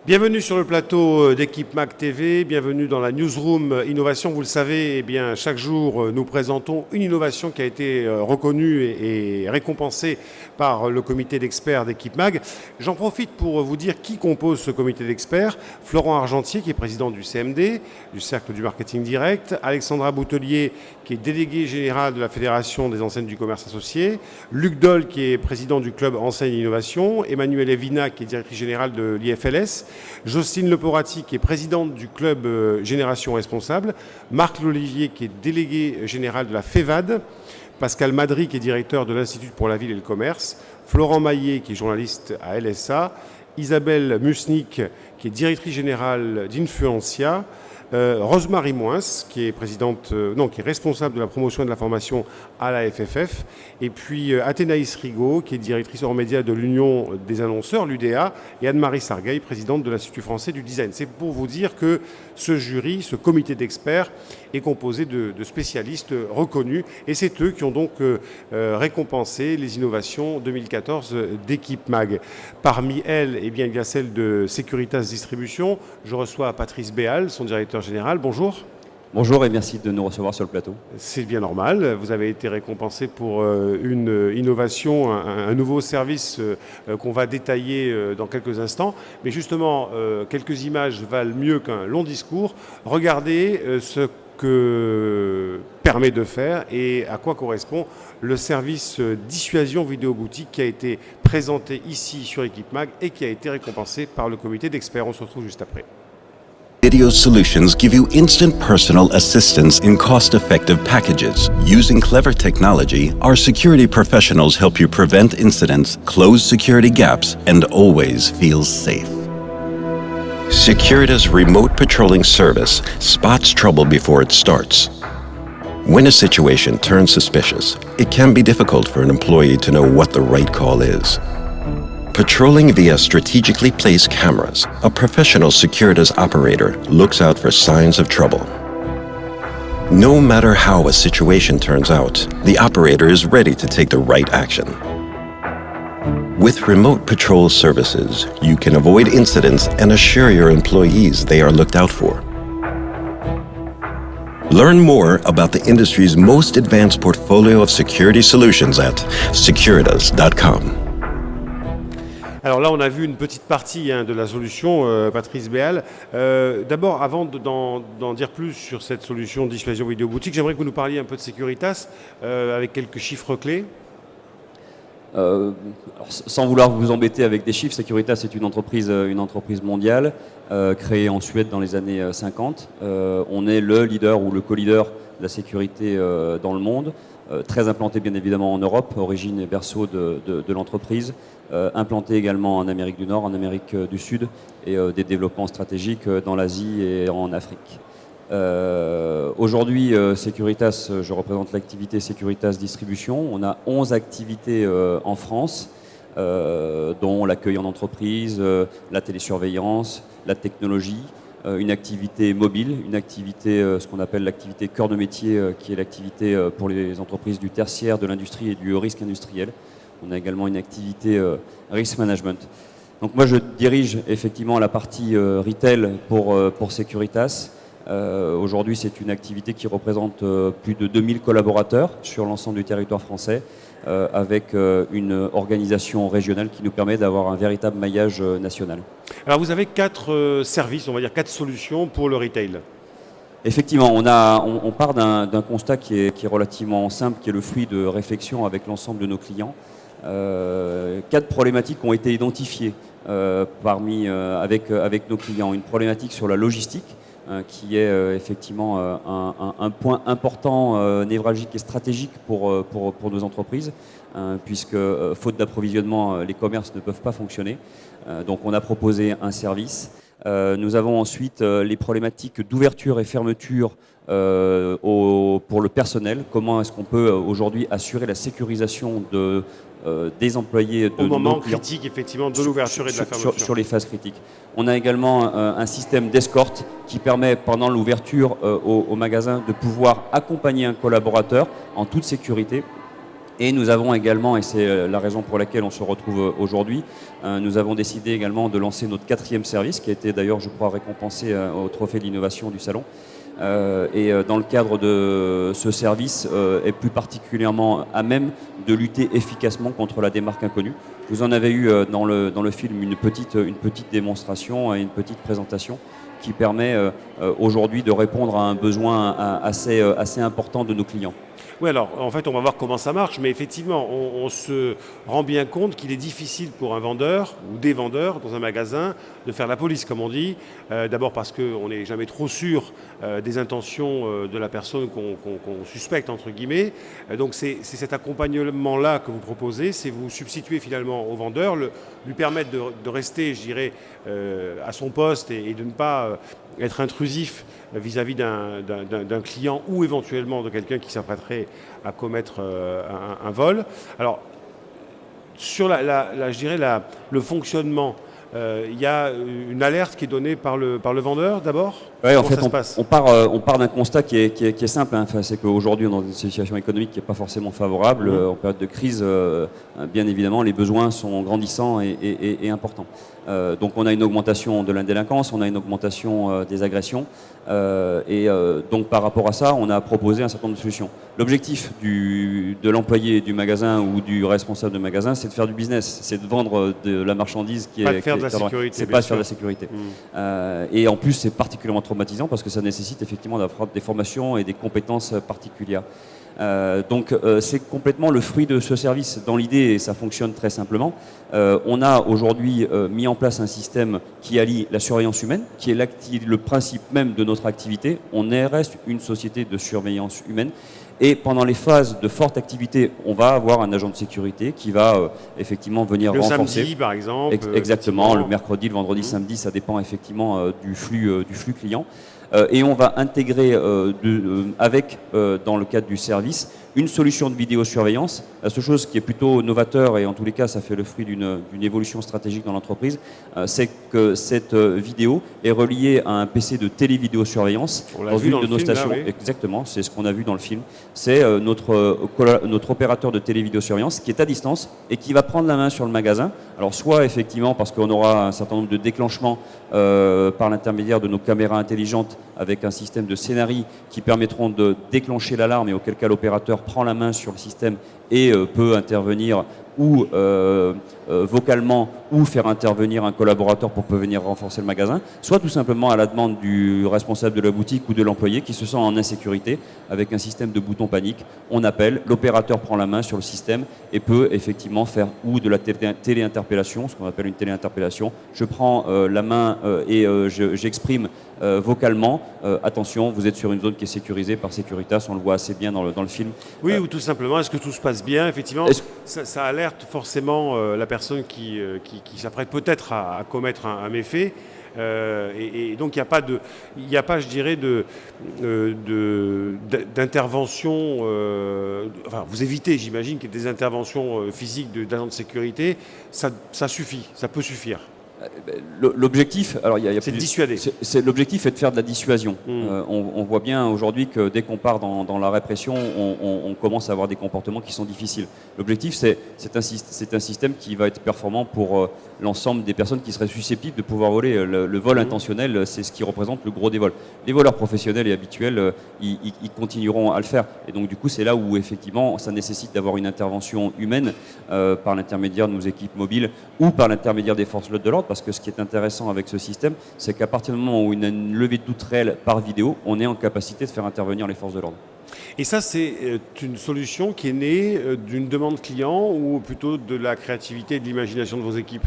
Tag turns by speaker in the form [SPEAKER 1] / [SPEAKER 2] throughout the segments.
[SPEAKER 1] Bienvenue sur le plateau d'Equipmag TV, bienvenue dans la Newsroom Innovation. Vous le savez, eh bien, chaque jour, nous présentons une innovation qui a été reconnue et récompensée par le comité d'experts d'Equipmag. J'en profite pour vous dire qui compose ce comité d'experts. Florent Argentier, qui est président du CMD, du Cercle du Marketing Direct. Alexandra Boutelier, qui est déléguée générale de la Fédération des enseignes du commerce associé. Luc Doll, qui est président du club Enseigne Innovation. Emmanuelle Evina, qui est directrice générale de l'IFLS. Jocelyne Leporati, qui est présidente du club Génération Responsable, Marc Lolivier, qui est délégué général de la FEVAD, Pascal Madry, qui est directeur de l'Institut pour la ville et le commerce, Florent Maillet, qui est journaliste à LSA, Isabelle Musnik, qui est directrice générale d'Influencia, Rosemary Moins, qui est qui est responsable de la promotion et de la formation à la FFF, et puis Athénaïs Rigaud, qui est directrice hors média de l'Union des annonceurs, l'UDA, et Anne-Marie Sargueil, présidente de l'Institut français du design. C'est pour vous dire que ce jury, ce comité d'experts, est composé de spécialistes reconnus, et c'est eux qui ont donc récompensé les innovations 2014 d'Equipmag. Parmi elles, eh bien, il y a celle de Securitas Distribution. Je reçois Patrice Béal, son directeur général. Bonjour.
[SPEAKER 2] Bonjour et merci de nous recevoir sur le plateau.
[SPEAKER 1] C'est bien normal. Vous avez été récompensé pour une innovation, un nouveau service qu'on va détailler dans quelques instants. Mais justement, quelques images valent mieux qu'un long discours. Regardez ce que permet de faire et à quoi correspond le service dissuasion vidéo boutique qui a été présenté ici sur Equipmag et qui a été récompensé par le comité d'experts. On se retrouve juste après.
[SPEAKER 3] Video solutions give you instant personal assistance in cost-effective packages. Using clever technology, our security professionals help you prevent incidents, close security gaps, and always feel safe. Securitas Remote Patrolling Service spots trouble before it starts. When a situation turns suspicious, it can be difficult for an employee to know what the right call is. Patrolling via strategically placed cameras, a professional Securitas operator looks out for signs of trouble. No matter how a situation turns out, the operator is ready to take the right action. With remote patrol services, you can avoid incidents and assure your employees they are looked out for. Learn more about the industry's most advanced portfolio of security solutions at securitas.com.
[SPEAKER 1] Alors là, on a vu une petite partie de la solution, Patrice Béal. D'abord, avant d'en dire plus sur cette solution de dissuasion vidéo boutique, j'aimerais que vous nous parliez un peu de Securitas, avec quelques chiffres clés.
[SPEAKER 2] Alors, sans vouloir vous embêter avec des chiffres, Securitas est une entreprise mondiale créée en Suède dans les années 50. On est le leader ou le co-leader de la sécurité dans le monde. Très implanté bien évidemment en Europe, origine et berceau de l'entreprise, implanté également en Amérique du Nord, en Amérique du Sud et des développements stratégiques dans l'Asie et en Afrique. Aujourd'hui, Securitas, je représente l'activité Securitas Distribution. On a 11 activités en France, dont l'accueil en entreprise, la télésurveillance, la technologie, une activité mobile, une activité, ce qu'on appelle l'activité cœur de métier, qui est l'activité pour les entreprises du tertiaire, de l'industrie et du risque industriel. On a également une activité risk management. Donc moi, je dirige effectivement la partie retail pour Securitas. Aujourd'hui, c'est une activité qui représente plus de 2000 collaborateurs sur l'ensemble du territoire français, avec une organisation régionale qui nous permet d'avoir un véritable maillage national.
[SPEAKER 1] Alors vous avez 4 services, on va dire 4 solutions pour le retail.
[SPEAKER 2] Effectivement, on part d'un constat qui est relativement simple, qui est le fruit de réflexion avec l'ensemble de nos clients. 4 problématiques ont été identifiées avec nos clients. Une problématique sur la logistique, qui est effectivement un point important, névralgique et stratégique pour nos entreprises, puisque faute d'approvisionnement, les commerces ne peuvent pas fonctionner. Donc on a proposé un service. Nous avons ensuite les problématiques d'ouverture et fermeture pour le personnel. Comment est-ce qu'on peut aujourd'hui assurer la sécurisation des employés de
[SPEAKER 1] au moment
[SPEAKER 2] nos clients,
[SPEAKER 1] critique effectivement de l'ouverture et de la fermeture.
[SPEAKER 2] Sur les phases critiques. On a également un système d'escorte qui permet pendant l'ouverture au magasin de pouvoir accompagner un collaborateur en toute sécurité Et nous avons également, et c'est la raison pour laquelle on se retrouve aujourd'hui, nous avons décidé également de lancer notre 4e service, qui a été d'ailleurs, je crois, récompensé au Trophée de l'innovation du Salon. Dans le cadre de ce service, est plus particulièrement à même de lutter efficacement contre la démarque inconnue. Vous en avez eu dans le film une petite démonstration et une petite présentation qui permet aujourd'hui de répondre à un besoin assez important de nos clients.
[SPEAKER 1] Oui, alors en fait, on va voir comment ça marche, mais effectivement, on se rend bien compte qu'il est difficile pour un vendeur ou des vendeurs dans un magasin de faire la police, comme on dit. D'abord parce qu'on n'est jamais trop sûr des intentions de la personne qu'on suspecte, entre guillemets. Donc c'est cet accompagnement-là que vous proposez, c'est vous substituer finalement au vendeur, lui permettre de rester, je dirais, à son poste et de ne pas être intrusif vis-à-vis d'un client ou éventuellement de quelqu'un qui s'apprêterait à commettre un vol. Alors, sur je dirais le fonctionnement, il y a une alerte qui est donnée par le vendeur d'abord.
[SPEAKER 2] Oui, en
[SPEAKER 1] Comment
[SPEAKER 2] fait,
[SPEAKER 1] ça se passe
[SPEAKER 2] on part d'un constat qui est simple. Hein. Enfin, c'est qu'aujourd'hui, on est dans une situation économique qui n'est pas forcément favorable. En période de crise, bien évidemment, les besoins sont grandissants et importants. Donc, on a une augmentation de la délinquance, on a une augmentation des agressions. Donc, par rapport à ça, on a proposé un certain nombre de solutions. L'objectif de l'employé du magasin ou du responsable de magasin, c'est de faire du business, c'est de vendre de la marchandise qui
[SPEAKER 1] pas
[SPEAKER 2] est...
[SPEAKER 1] de faire de la sécurité.
[SPEAKER 2] C'est pas de faire de la sécurité. Et en plus, c'est particulièrement traumatisant parce que ça nécessite effectivement d'avoir des formations et des compétences particulières. Donc c'est complètement le fruit de ce service. Dans l'idée, et ça fonctionne très simplement, on a aujourd'hui mis en place un système qui allie la surveillance humaine, qui est le principe même de notre activité. On reste une société de surveillance humaine. Et pendant les phases de forte activité, on va avoir un agent de sécurité qui va effectivement venir renforcer.
[SPEAKER 1] Le samedi, par exemple.
[SPEAKER 2] Exactement, le mercredi, le vendredi, samedi, ça dépend effectivement du flux client. Et on va intégrer dans le cadre du service, une solution de vidéosurveillance. La seule chose qui est plutôt novateur, et en tous les cas ça fait le fruit d'une évolution stratégique dans l'entreprise, c'est que cette vidéo est reliée à un PC de télévidéosurveillance dans une de nos stations. Là, oui. Exactement, c'est ce qu'on a vu dans le film. C'est notre opérateur de télévidéosurveillance qui est à distance et qui va prendre la main sur le magasin. Alors soit effectivement parce qu'on aura un certain nombre de déclenchements par l'intermédiaire de nos caméras intelligentes avec un système de scénarii qui permettront de déclencher l'alarme et auquel cas l'opérateur prend la main sur le système et peut intervenir ou vocalement ou faire intervenir un collaborateur pour venir renforcer le magasin, soit tout simplement à la demande du responsable de la boutique ou de l'employé qui se sent en insécurité avec un système de bouton panique. On appelle, l'opérateur prend la main sur le système et peut effectivement faire ou de la téléinterpellation, ce qu'on appelle une téléinterpellation. Je prends la main et j'exprime vocalement, attention, vous êtes sur une zone qui est sécurisée par Securitas, on le voit assez bien dans le film.
[SPEAKER 1] Oui, ou tout simplement, est-ce que tout se passe bien? Effectivement, ça alerte forcément la personne qui s'apprête peut-être à commettre un méfait. Et donc il n'y a pas, je dirais, d'intervention. Enfin, vous évitez, j'imagine, qu'il y ait des interventions physiques d'agents de sécurité. Ça suffit, ça peut suffire.
[SPEAKER 2] L'objectif, alors
[SPEAKER 1] c'est de dissuader.
[SPEAKER 2] L'objectif est de faire de la dissuasion. On voit bien aujourd'hui que dès qu'on part dans la répression, on commence à avoir des comportements qui sont difficiles. L'objectif, c'est un système qui va être performant pour l'ensemble des personnes qui seraient susceptibles de pouvoir voler. Le vol intentionnel, c'est ce qui représente le gros des vols. Les voleurs professionnels et habituels, ils continueront à le faire. Et donc du coup, c'est là où effectivement, ça nécessite d'avoir une intervention humaine par l'intermédiaire de nos équipes mobiles ou par l'intermédiaire des forces de l'ordre. Parce que ce qui est intéressant avec ce système, c'est qu'à partir du moment où il y a une levée de doute réelle par vidéo, on est en capacité de faire intervenir les forces de l'ordre.
[SPEAKER 1] Et ça, c'est une solution qui est née d'une demande client ou plutôt de la créativité et de l'imagination de vos équipes?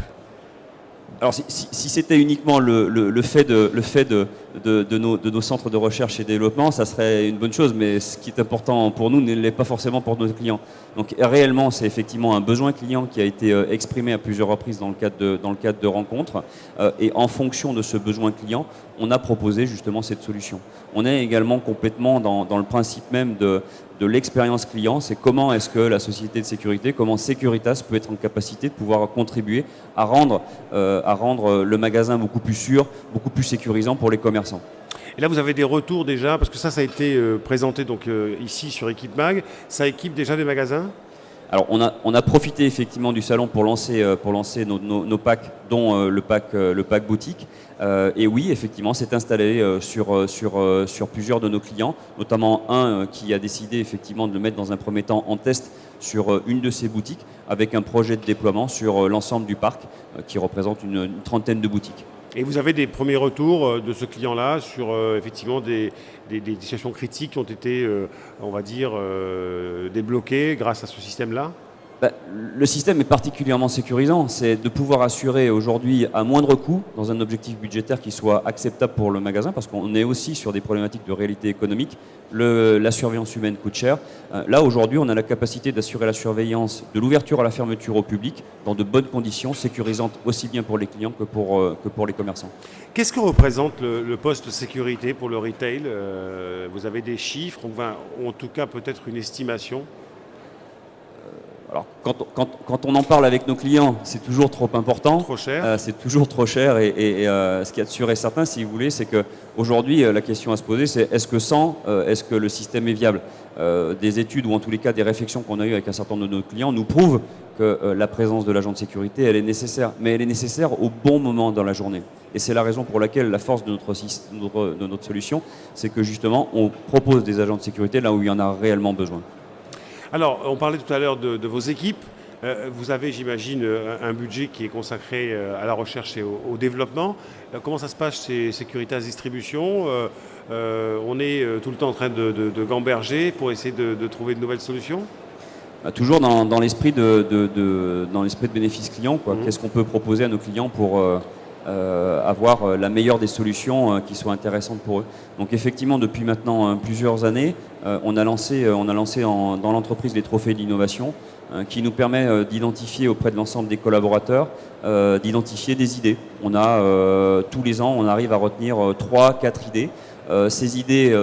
[SPEAKER 2] Alors si c'était uniquement le fait de nos centres de recherche et développement, ça serait une bonne chose, mais ce qui est important pour nous ne l'est pas forcément pour nos clients. Donc réellement, c'est effectivement un besoin client qui a été exprimé à plusieurs reprises dans le cadre de rencontres. Et en fonction de ce besoin client, on a proposé justement cette solution. On est également complètement dans le principe même de l'expérience client, c'est comment est-ce que la société de sécurité, comment Securitas peut être en capacité de pouvoir contribuer à rendre le magasin beaucoup plus sûr, beaucoup plus sécurisant pour les commerçants.
[SPEAKER 1] Et là, vous avez des retours déjà, parce que ça a été présenté donc, ici sur Equipmag, ça équipe déjà des magasins?
[SPEAKER 2] Alors on a profité effectivement du salon pour lancer nos packs, dont le pack boutique. Et oui, effectivement, c'est installé sur plusieurs de nos clients, notamment un qui a décidé effectivement de le mettre dans un premier temps en test sur une de ses boutiques, avec un projet de déploiement sur l'ensemble du parc, qui représente une trentaine de boutiques.
[SPEAKER 1] Et vous avez des premiers retours de ce client-là sur effectivement des situations critiques qui ont été, on va dire, débloquées grâce à ce système-là?
[SPEAKER 2] Le système est particulièrement sécurisant. C'est de pouvoir assurer aujourd'hui à moindre coût, dans un objectif budgétaire qui soit acceptable pour le magasin, parce qu'on est aussi sur des problématiques de réalité économique. La surveillance humaine coûte cher. Là, aujourd'hui, on a la capacité d'assurer la surveillance de l'ouverture à la fermeture au public dans de bonnes conditions, sécurisantes aussi bien pour les clients que pour les commerçants.
[SPEAKER 1] Qu'est-ce que représente le poste sécurité pour le retail? Vous avez des chiffres, enfin, ou en tout cas peut-être une estimation?
[SPEAKER 2] Alors, quand on en parle avec nos clients, c'est toujours trop important.
[SPEAKER 1] Trop cher.
[SPEAKER 2] C'est toujours trop cher. Et ce qu'il y a de sûr et certain, si vous voulez, c'est qu'aujourd'hui, la question à se poser, c'est est-ce que le système est viable? Des études, ou en tous les cas des réflexions qu'on a eues avec un certain nombre de nos clients, nous prouvent que la présence de l'agent de sécurité, elle est nécessaire. Mais elle est nécessaire au bon moment dans la journée. Et c'est la raison pour laquelle la force de notre solution, c'est que justement, on propose des agents de sécurité là où il y en a réellement besoin.
[SPEAKER 1] Alors, on parlait tout à l'heure de vos équipes. Vous avez, j'imagine, un budget qui est consacré à la recherche et au développement. Comment ça se passe chez Securitas Distribution? On est tout le temps en train de gamberger pour essayer de trouver de nouvelles solutions?
[SPEAKER 2] Toujours dans l'esprit de bénéfice client, quoi. Qu'est-ce qu'on peut proposer à nos clients pour avoir la meilleure des solutions qui soient intéressantes pour eux. Donc effectivement, depuis maintenant plusieurs années, on a lancé dans l'entreprise les trophées d'innovation qui nous permet d'identifier auprès de l'ensemble des collaborateurs, d'identifier des idées. On a tous les ans, on arrive à retenir 3-4 idées. Ces idées,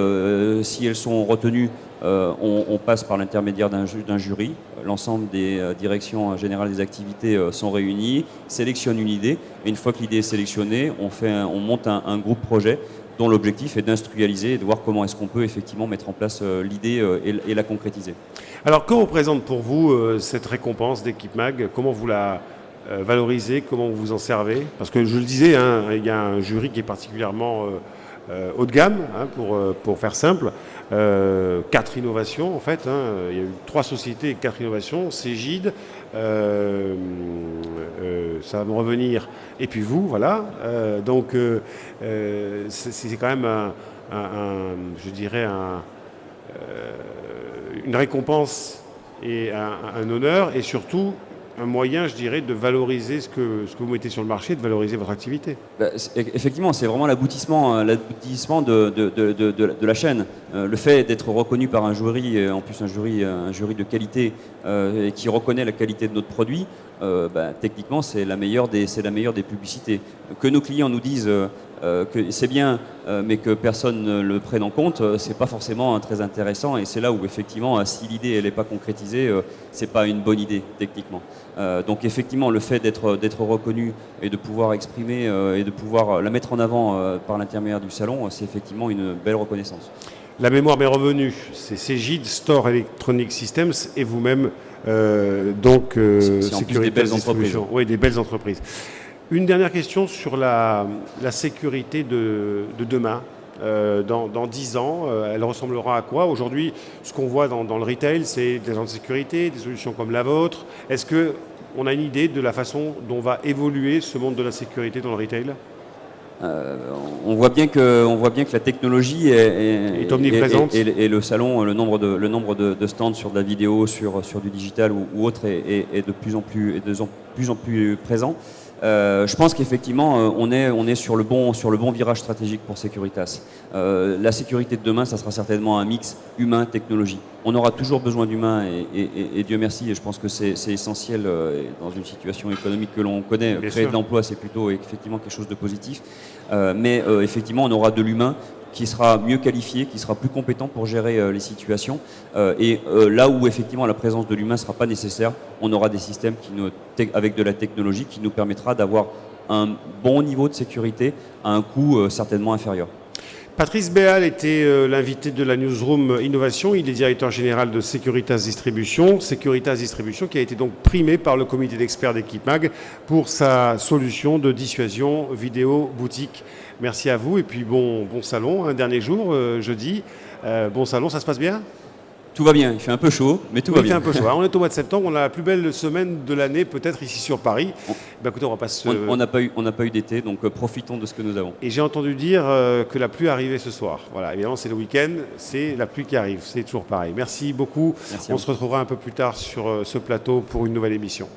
[SPEAKER 2] si elles sont retenues, on passe par l'intermédiaire d'un jury. L'ensemble des directions générales des activités sont réunies, sélectionnent une idée. Et une fois que l'idée est sélectionnée, on monte un groupe projet dont l'objectif est d'instrumentaliser et de voir comment est-ce qu'on peut effectivement mettre en place l'idée et la concrétiser. Alors,
[SPEAKER 1] que représente pour vous cette récompense d'Équipe Mag? Comment vous la valorisez? Comment vous vous en servez? Parce que je le disais, il y a un jury qui est particulièrement haut de gamme, pour faire simple. 4 innovations en fait, il y a eu 3 sociétés et 4 innovations, Cégide, ça va me revenir, et puis vous, voilà. Donc c'est quand même je dirais une récompense et un honneur, et surtout un moyen, je dirais, de valoriser ce que vous mettez sur le marché, de valoriser votre activité.
[SPEAKER 2] Effectivement, c'est vraiment l'aboutissement de la chaîne. Le fait d'être reconnu par un jury, en plus un jury de qualité, qui reconnaît la qualité de notre produit, techniquement, c'est la meilleure des publicités. Que nos clients nous disent que c'est bien, mais que personne ne le prenne en compte, c'est pas forcément très intéressant. Et c'est là où effectivement, si l'idée elle n'est pas concrétisée, c'est pas une bonne idée techniquement. Donc effectivement, le fait d'être reconnu et de pouvoir exprimer et de pouvoir la mettre en avant par l'intermédiaire du salon, c'est effectivement une belle reconnaissance.
[SPEAKER 1] La mémoire m'est revenue, c'est Cégide, Store Electronic Systems, et vous-même,
[SPEAKER 2] c'est en plus des belles entreprises.
[SPEAKER 1] Oui, des belles entreprises. Une dernière question sur la sécurité de demain. Dans 10 ans, elle ressemblera à quoi? Aujourd'hui, ce qu'on voit dans le retail, c'est des agents de sécurité, des solutions comme la vôtre. Est-ce qu'on a une idée de la façon dont va évoluer ce monde de la sécurité dans le retail?
[SPEAKER 2] On voit bien que la technologie est
[SPEAKER 1] omniprésente,
[SPEAKER 2] et le salon, le nombre de stands sur de la vidéo, sur du digital ou autre est de plus en plus présent. Je pense qu'effectivement, on est sur le bon virage stratégique pour Securitas. La sécurité de demain, ça sera certainement un mix humain-technologie. On aura toujours besoin d'humains et Dieu merci, et je pense que c'est essentiel dans une situation économique que l'on connaît.
[SPEAKER 1] Bien
[SPEAKER 2] Créer
[SPEAKER 1] sûr.
[SPEAKER 2] de l'emploi, c'est plutôt effectivement quelque chose de positif. Mais effectivement, on aura de l'humain qui sera mieux qualifié, qui sera plus compétent pour gérer les situations. Là où effectivement la présence de l'humain ne sera pas nécessaire, on aura des systèmes avec de la technologie qui nous permettra d'avoir un bon niveau de sécurité à un coût certainement inférieur.
[SPEAKER 1] Patrice Béal était l'invité de la Newsroom Innovation. Il est directeur général de Securitas Distribution. Securitas Distribution qui a été donc primé par le comité d'experts d'Equipmag pour sa solution de dissuasion vidéo boutique. Merci à vous et puis bon salon, un dernier jour, jeudi. Bon salon, ça se passe bien ?
[SPEAKER 2] Tout va bien, il fait un peu chaud, mais tout va
[SPEAKER 1] Il fait
[SPEAKER 2] bien.
[SPEAKER 1] un peu chaud. Alors, on est au mois de septembre, on a la plus belle semaine de l'année, peut-être ici sur Paris. Écoutez, on va pas se...
[SPEAKER 2] On n'a pas eu d'été, donc profitons de ce que nous avons.
[SPEAKER 1] Et j'ai entendu dire que la pluie arrivait ce soir. Voilà, évidemment, c'est le week-end, c'est la pluie qui arrive, c'est toujours pareil. Merci beaucoup.
[SPEAKER 2] Merci à
[SPEAKER 1] On
[SPEAKER 2] vous.
[SPEAKER 1] se retrouvera un peu plus tard sur ce plateau pour une nouvelle émission.